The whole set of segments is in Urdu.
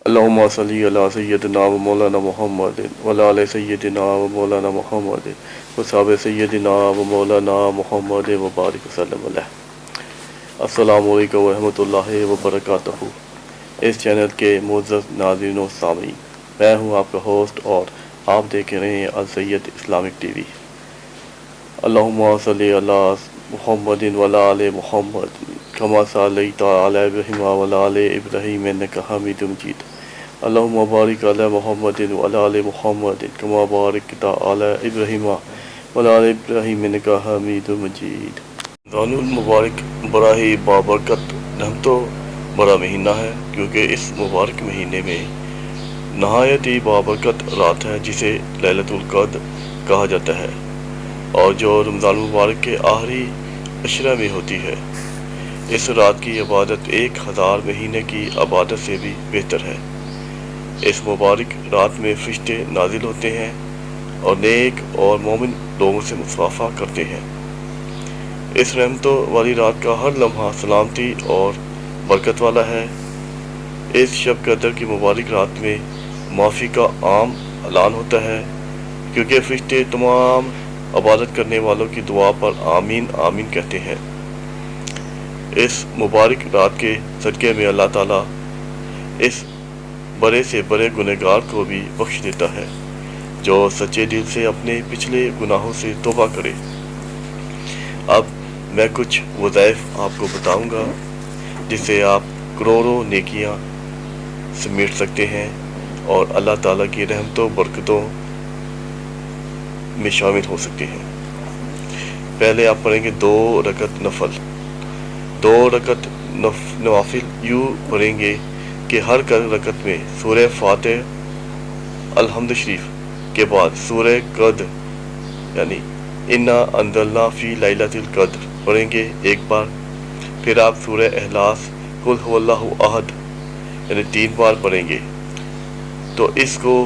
اللهم صل على سيدنا ومولانا محمد وعلى آل سيدنا ومولانا محمد وصحب سيدنا ومولانا محمد وبارک وسلم علیہ۔ السلام علیکم ورحمۃ اللہ وبرکاتہ۔ اس چینل کے معزز ناظرین و سامعین، میں ہوں آپ کا ہوسٹ اور آپ دیکھ رہے ہیں السید اسلامک ٹی وی۔ اللہم صلی علی محمد وعلی آل محمد کما صلیت علی ابراہیم وعلی آل ابراہیم انک حمید مجید۔ اللہم بارک علی محمد وعلی آل محمد کما بارکت علی ابراہیم وعلی آل ابراہیم انک حمید مجید۔ رمضان المبارک بڑا ہی بابرکت رحمتوں بڑا مہینہ ہے، کیونکہ اس مبارک مہینے میں نہایت ہی بابرکت رات ہے جسے لیلۃ القدر کہا جاتا ہے، اور جو رمضان مبارک کے آخری عشرہ میں ہوتی ہے۔ اس رات کی عبادت 1000 مہینے کی عبادت سے بھی بہتر ہے۔ اس مبارک رات میں فرشتے نازل ہوتے ہیں اور نیک اور مومن لوگوں سے مصافحہ کرتے ہیں۔ اس رحمتوں والی رات کا ہر لمحہ سلامتی اور برکت والا ہے۔ اس شب قدر کی مبارک رات میں معافی کا عام اعلان ہوتا ہے، کیونکہ فرشتے تمام عبادت کرنے والوں کی دعا پر آمین آمین کہتے ہیں۔ اس مبارک رات کے صدقے میں اللہ تعالیٰ اس بڑے سے بڑے گنہگار کو بھی بخش دیتا ہے جو سچے دل سے اپنے پچھلے گناہوں سے توبہ کرے۔ اب میں کچھ وظائف آپ کو بتاؤں گا جس سے آپ کروڑوں نیکیاں سمیٹ سکتے ہیں اور اللہ تعالیٰ کی رحمتوں برکتوں میں شامل ہو سکتے ہیں۔ پہلے آپ پڑھیں گے 2 رکعت نفل۔ 2 رکعت نوافل یوں پڑھیں گے کہ ہر رکعت میں سورہ فاتح الحمد شریف کے بعد سورہ قدر یعنی انا انزلنا فی لیلۃ القدر پڑھیں گے ایک بار، پھر آپ سورہ اخلاص قل هو اللہ احد یعنی 3 بار پڑھیں گے، تو اس کو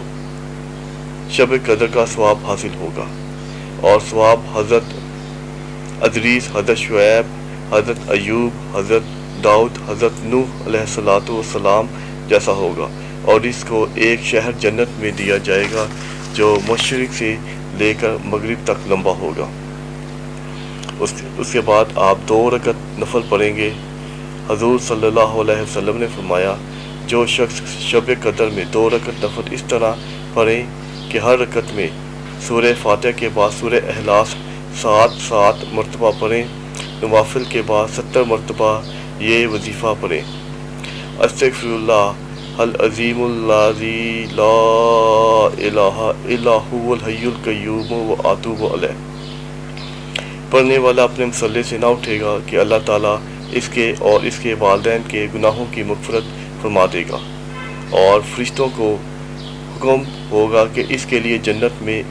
شب قدر کا ثواب حاصل ہوگا، اور ثواب حضرت ادریس، حضرت شعیب، حضرت ایوب، حضرت داؤد، حضرت نوح علیہ السلام جیسا ہوگا، اور اس کو ایک شہر جنت میں دیا جائے گا جو مشرق سے لے کر مغرب تک لمبا ہوگا۔ اس کے بعد آپ 2 رکعت نفل پڑھیں گے۔ حضور صلی اللہ علیہ وسلم نے فرمایا، جو شخص شب قدر میں 2 رکعت نفل اس طرح پڑھیں کہ ہر رکعت میں سورہ فاتحہ کے بعد سورہ اخلاص 7 مرتبہ پڑھیں، نوافل کے بعد 70 مرتبہ یہ وظیفہ پڑھیں: استغفر اللہ العظیم الذی لا الہ الا هو الحی القیوم واتوب الیہ۔ پڑھنے والا اپنے مصلے سے نہ اٹھے گا کہ اللہ تعالیٰ اس کے اور اس کے والدین کے گناہوں کی مغفرت فرما دے گا، اور فرشتوں کو حکم ہوگا کہ اس کے لیے جنت میں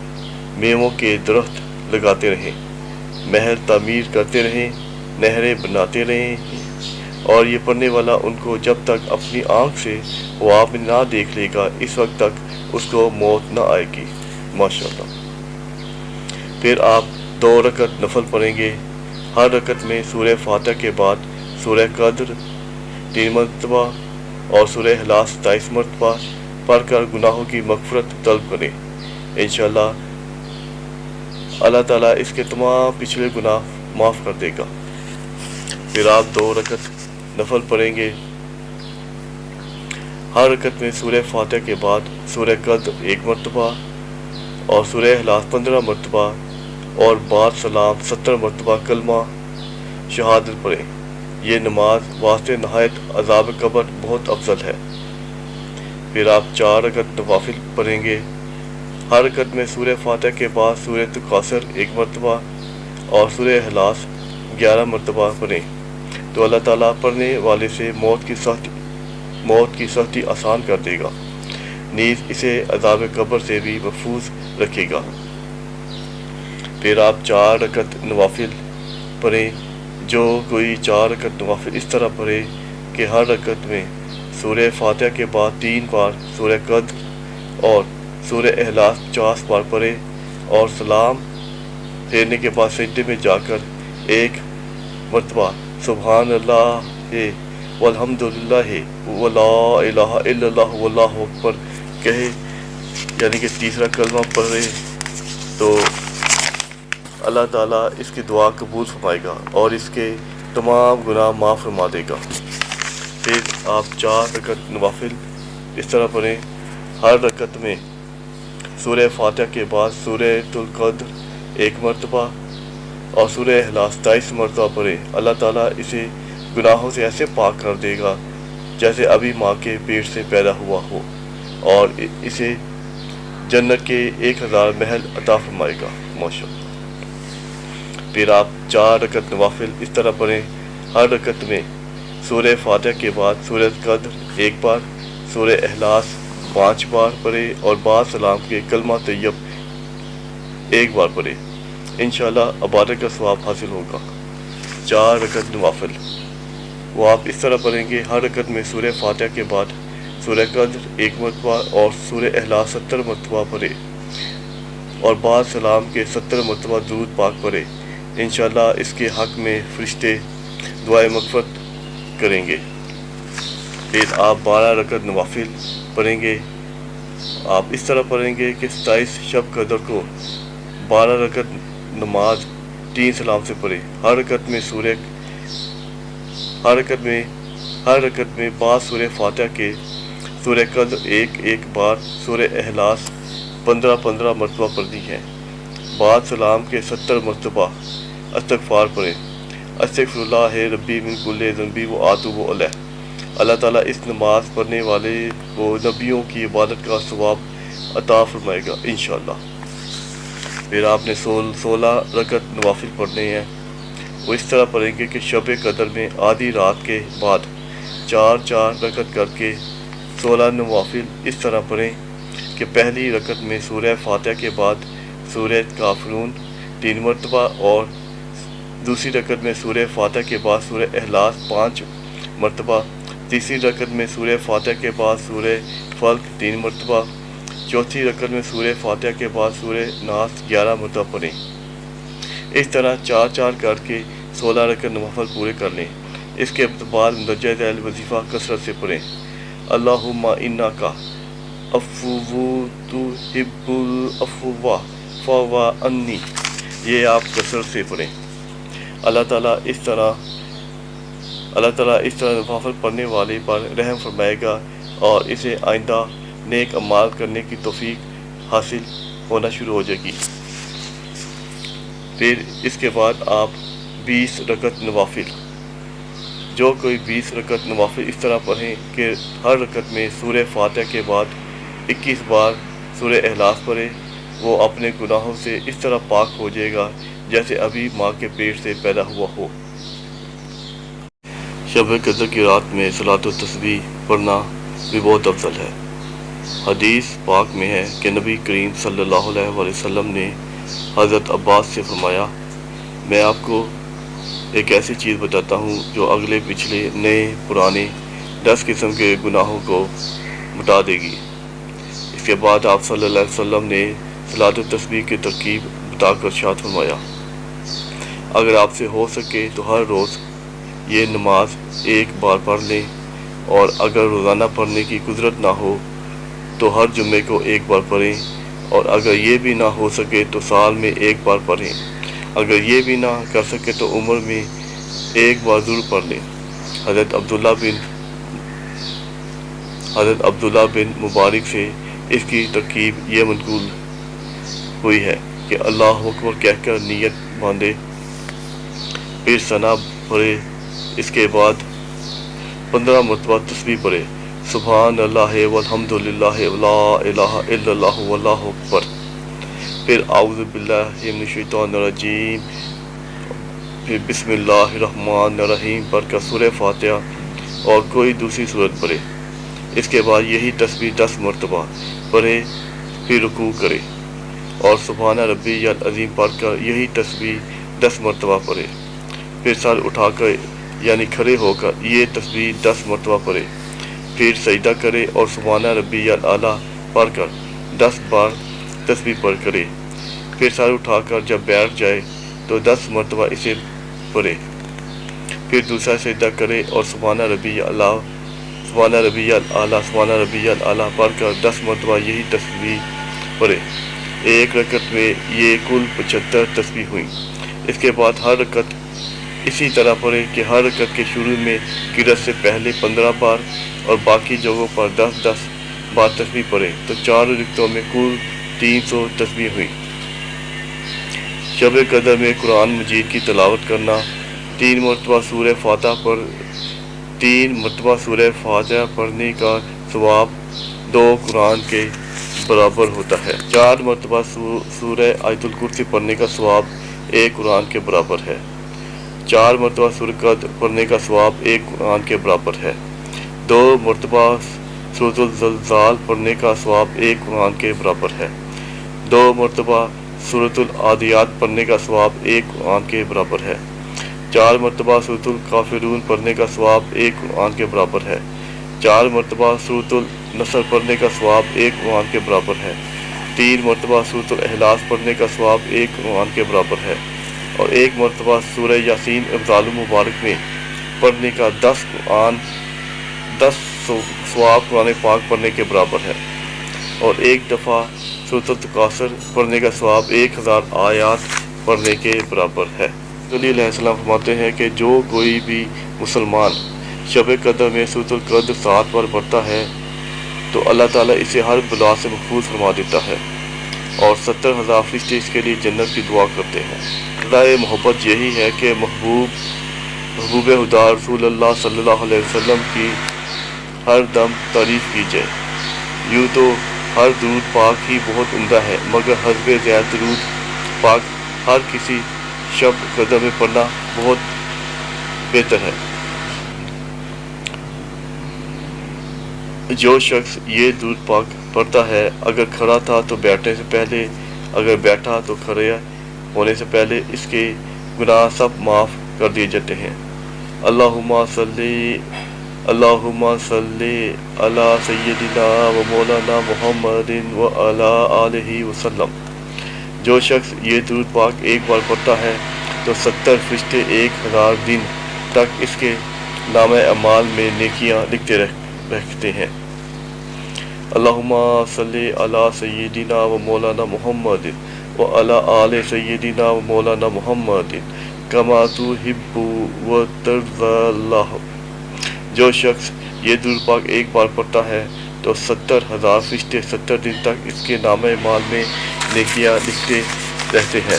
میووں کے درخت لگاتے رہیں، محل تعمیر کرتے رہیں، نہریں بناتے رہیں، اور یہ پڑھنے والا ان کو جب تک اپنی آنکھ سے خواب میں نہ دیکھ لے گا اس وقت تک اس کو موت نہ آئے گی۔ ماشاءاللہ۔ پھر آپ 2 رکعت نفل پڑھیں گے۔ ہر رکعت میں سورہ فاتحہ کے بعد سورہ قدر 3 مرتبہ اور سورہ اخلاص 27 مرتبہ پڑھ کر گناہوں کی مغفرت طلب کریں۔ انشاءاللہ اللہ تعالیٰ اس کے تمام پچھلے گناہ معاف کر دے گا۔ پھر آپ 2 رکعت نفل پڑھیں گے۔ ہر رکعت میں سورہ فاتحہ کے بعد سورہ قدر 1 مرتبہ اور سورہ اخلاص 15 مرتبہ اور بعد سلام 70 مرتبہ کلمہ شہادت پڑھیں۔ یہ نماز واسطے نہایت عذاب قبر بہت افضل ہے۔ پھر آپ 4 رکعت نوافل پڑھیں گے۔ ہر رکعت میں سورہ فاتحہ کے بعد سورہ الکوثر 1 مرتبہ اور سورہ اخلاص 11 مرتبہ پڑھیں، تو اللہ تعالیٰ پڑھنے والے سے موت کی سختی آسان کر دے گا، نیز اسے عذاب قبر سے بھی محفوظ رکھے گا۔ پھر آپ 4 رکعت نوافل پڑھیں۔ جو کوئی 4 رکعت نوافل اس طرح پڑھے کہ ہر رکعت میں سورہ فاتحہ کے بعد 3 بار سورہ قدر اور سورہ اخلاص 50 بار پڑھے، اور سلام پھیرنے کے بعد سجدے میں جا کر 1 مرتبہ سبحان اللہ والحمدللہ ولا الہ الا اللہ واللہ اکبر کہے، یعنی کہ تیسرا کلمہ پڑھے، تو اللہ تعالیٰ اس کی دعا قبول فرمائے گا اور اس کے تمام گناہ معاف فرما دے گا۔ پھر آپ 4 رکعت نوافل اس طرح پڑھیں، ہر رکعت میں سورہ فاتحہ کے بعد سورہ القدر 1 مرتبہ اور سورہ اخلاص 23 مرتبہ پڑھیں۔ اللہ تعالیٰ اسے گناہوں سے ایسے پاک کر دے گا جیسے ابھی ماں کے پیٹ سے پیدا ہوا ہو، اور اسے جنت کے 1000 محل عطا فرمائے گا ماشاءاللہ۔ پھر آپ 4 رکعت نوافل اس طرح پڑھیں، ہر رکعت میں سورہ فاتحہ کے بعد سورہ قدر 1 بار، سورہ اخلاص 5 بار پڑھے اور بعد سلام کے کلمہ طیب 1 بار پڑھے، انشاءاللہ عبادت کا ثواب حاصل ہوگا۔ 4 رکعت نوافل وہ آپ اس طرح پڑھیں گے، ہر رکعت میں سورہ فاتحہ کے بعد سورہ قدر 1 مرتبہ اور سورہ اخلاص 70 مرتبہ پڑھے اور بعد سلام کے 70 مرتبہ درود پاک پڑھے، انشاءاللہ اس کے حق میں فرشتے دعائے مغفرت کریں گے۔ پھر آپ 12 رکعت نوافل پڑھیں گے، آپ اس طرح پڑھیں گے کہ 27 شب قدر کو 12 رکعت نماز 3 سلام سے پڑھیں، ہر رکعت میں بعد سورہ فاتحہ کے سورہ قدر 1 بار، سورہ اخلاص 15 مرتبہ پڑھنی ہے، بعد سلام کے 70 مرتبہ استغفار پڑھیں، استغفر اللہ ربی من کل ذنب و اتوب الیہ۔ اللہ تعالیٰ اس نماز پڑھنے والے کو نبیوں کی عبادت کا ثواب عطا فرمائے گا انشاءاللہ۔ پھر آپ نے 16 رکعت نوافل پڑھنے ہیں، وہ اس طرح پڑھیں گے کہ شب قدر میں آدھی رات کے بعد 4 رکعت کر کے 16 نوافل اس طرح پڑھیں کہ پہلی رکعت میں سورہ فاتحہ کے بعد سورہ کافرون 3 مرتبہ اور دوسری رکعت میں سورہ فاتحہ کے بعد سورہ اخلاص 5 مرتبہ، تیسری رکعت میں سورہ فاتحہ کے بعد سورہ فلق 3 مرتبہ، چوتھی رکعت میں سورہ فاتحہ کے بعد سورہ ناس 11 مرتبہ پڑھیں۔ اس طرح 4 کر کے 16 رکعت نوافل پورے کر لیں۔ اس کے بعد مندرجہ ذیل وظیفہ کثرت سے پڑھیں، اللہم انک عفو تحب العفو فاعف عنی، یہ آپ کثرت سے پڑھیں۔ اللہ تعالیٰ اس طرح نوافل پڑھنے والے پر رحم فرمائے گا اور اسے آئندہ نیک اعمال کرنے کی توفیق حاصل ہونا شروع ہو جائے گی۔ پھر اس کے بعد آپ 20 رکعت نوافل، جو کوئی 20 رکعت نوافل اس طرح پڑھیں کہ ہر رکعت میں سورہ فاتحہ کے بعد 21 بار سورہ اخلاص پڑھے، وہ اپنے گناہوں سے اس طرح پاک ہو جائے گا جیسے ابھی ماں کے پیٹ سے پیدا ہوا ہو۔ شب قدر کی رات میں صلاۃ و تسبیح پڑھنا بھی بہت افضل ہے۔ حدیث پاک میں ہے کہ نبی کریم صلی اللہ علیہ وسلم نے حضرت عباس سے فرمایا، میں آپ کو ایک ایسی چیز بتاتا ہوں جو اگلے پچھلے نئے پرانے 10 قسم کے گناہوں کو مٹا دے گی۔ اس کے بعد آپ صلی اللہ علیہ وسلم نے صلاۃ و تسبیح کی ترکیب بتا کر ارشاد فرمایا، اگر آپ سے ہو سکے تو ہر روز یہ نماز 1 بار پڑھ لیں، اور اگر روزانہ پڑھنے کی قدرت نہ ہو تو ہر جمعے کو 1 بار پڑھیں، اور اگر یہ بھی نہ ہو سکے تو سال میں 1 بار پڑھیں، اگر یہ بھی نہ کر سکے تو عمر میں 1 بار ضرور پڑھ لیں۔ حضرت عبداللہ بن مبارک سے اس کی ترکیب یہ منقول ہوئی ہے کہ اللہ اکبر کہہ کر نیت باندھے، پھر ثنا پڑھے، اس کے بعد 15 مرتبہ تسبیح پڑھے، سبحان اللہ والحمد للہ ولا الہ الا اللہ واللہ اکبر، پھر اعوذ باللہ من الشیطان الرجیم، پھر بسم اللہ الرحمن الرحیم پڑھ کر سورہ فاتحہ اور کوئی دوسری سورت پڑھے۔ اس کے بعد یہی تسبیح 10 مرتبہ پڑھے، پھر رکوع کرے اور سبحان ربی العظیم پڑھ کر یہی تسبیح 10 مرتبہ پڑھے، پھر سر اٹھا کر یعنی کھڑے ہو کر یہ تسبیح 10 مرتبہ پڑھے، پھر سجدہ کرے اور سبحان ربی الاعلیٰ پڑھ کر 10 بار تسبیح پڑھ کرے، پھر سر اٹھا کر جب بیٹھ جائے تو 10 مرتبہ اسے پڑھے، پھر دوسرا سجدہ کرے اور سبحان ربی اعلیٰ، سبحان ربی الاعلیٰ، سبحان ربی الاعلیٰ پڑھ کر 10 مرتبہ یہی تسبیح پڑھے۔ ایک رکعت میں یہ کل 75 تسبیح ہوئیں۔ اس کے بعد ہر رکعت اسی طرح پڑھے کہ ہر رکعت کے شروع میں قرأت سے پہلے 15 بار اور باقی جگہوں پر 10 بار تسبیح پڑھے، تو 4 رکعتوں میں کل 300 تسبیح ہوئیں۔ شب قدر میں قرآن مجید کی تلاوت کرنا، 3 مرتبہ سورہ فاتحہ پڑھنے کا ثواب 2 قرآن کے برابر ہوتا ہے۔ 4 مرتبہ سورہ آیت الکرسی پڑھنے کا ثواب 1 قرآن کے برابر ہے۔ 4 مرتبہ سورہ قدر پڑھنے کا ثواب 1 قرآن کے برابر ہے۔ 2 مرتبہ سورۃ الزلزال پڑھنے کا ثواب 1 قرآن کے برابر ہے۔ 2 مرتبہ سورۃ العادیات پڑھنے کا ثواب 1 قرآن کے برابر ہے۔ 4 مرتبہ سورۃ الکافرون پڑھنے کا ثواب 1 قرآن کے برابر ہے۔ 4 مرتبہ سورۃ النصر پڑھنے کا ثواب 1 قرآن کے برابر ہے۔ 3 مرتبہ سورۃ الاخلاص پڑھنے کا ثواب 1 قرآن کے برابر ہے، اور 1 مرتبہ سورہ یاسین افضال المبارک میں پڑھنے کا 10 ثواب قرآن پاک پڑھنے کے برابر ہے، اور 1 دفعہ سورۃ التکاثر پڑھنے کا ثواب 1000 آیات پڑھنے کے برابر ہے۔ علیہ السلام فرماتے ہیں کہ جو کوئی بھی مسلمان شب قدر میں سورۃ القدر 7 بار پڑھتا ہے تو اللہ تعالیٰ اسے ہر بلا سے محفوظ فرما دیتا ہے، اور 70,000 فرشتے اس کے لیے جنت کی دعا کرتے ہیں۔ خدائے محبت یہی ہے کہ محبوب خدا رسول اللہ صلی اللہ علیہ وسلم کی ہر دم تعریف کی جائے۔ یوں تو ہر درود پاک ہی بہت عمدہ ہے، مگر حسب ذیل درود پاک ہر کسی شب قدر میں پڑھنا بہت بہتر ہے۔ جو شخص یہ درود پاک پڑھتا ہے، اگر کھڑا تھا تو بیٹھنے سے پہلے، اگر بیٹھا تو کھڑے ہونے سے پہلے، اس کے گناہ سب معاف کر دیے جاتے ہیں۔ اللہم صلی علی سیدنا و مولانا محمد و علی آلہ وسلم۔ جو شخص یہ درود پاک ایک بار پڑھتا ہے تو 70 فرشتے 1000 دن تک اس کے نامہ اعمال میں نیکیاں لکھتے رکھتے ہیں۔ اللہم صلی علی سیدنا و مولانا محمد و علی آل سیدنا و مولانا محمد کما تحب و ترضی اللہ۔ جو شخص یہ درود پاک ایک بار پڑھتا ہے تو 70,000 فرشتے 70 دن تک اس کے نامہ اعمال میں نیکیاں لکھتے رہتے ہیں۔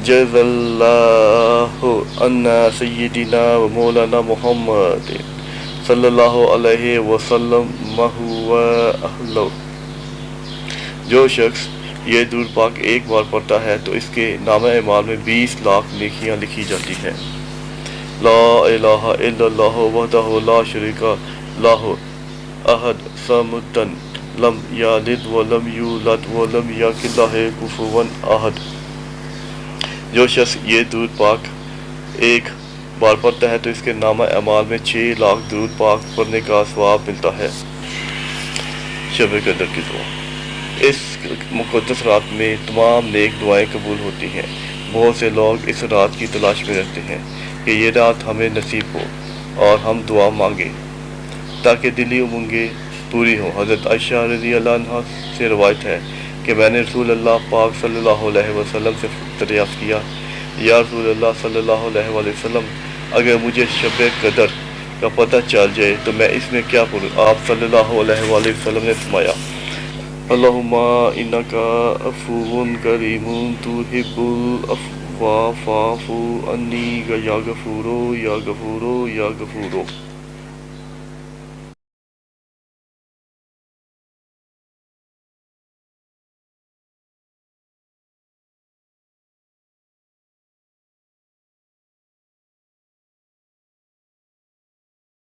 جزا اللہ عنا سیدنا و مولانا محمد صلی اللہ علیہ وسلم و اہلہ۔ جو شخص یہ درود پاک ایک بار پڑھتا ہے تو اس کے نامہ اعمال میں 20 لاکھ نیکیاں لکھی جاتی ہیں۔ لا الہ الا اللہ وحدہ لا شریک لہ احد صمد لم یلد ولم یولد ولم یکن لہ کفوا احد۔ جو شخص یہ درود پاک ایک بار پڑھتا ہے تو اس کے نامہ اعمال میں 6 لاکھ درود پاک پڑھنے کا ثواب ملتا ہے۔ شب قدر کی دعا۔ اس مقدس رات میں تمام نیک دعائیں قبول ہوتی ہیں۔ بہت سے لوگ اس رات کی تلاش میں رہتے ہیں کہ یہ رات ہمیں نصیب ہو اور ہم دعا مانگیں تاکہ دلی امنگیں پوری ہوں۔ حضرت عائشہ رضی اللہ عنہا سے روایت ہے کہ میں نے رسول اللہ پاک صلی اللہ علیہ وسلم سے دریافت کیا، یا رسول اللہ صلی اللہ علیہ وسلم، اگر مجھے شب قدر کا پتہ چل جائے تو میں اس میں کیا پڑھوں؟ آپ صلی اللہ علیہ وسلم نے فرمایا، اللہم انک عفو کریم تحب العفو فاعف عنی یا غفور یا غفور یا غفور۔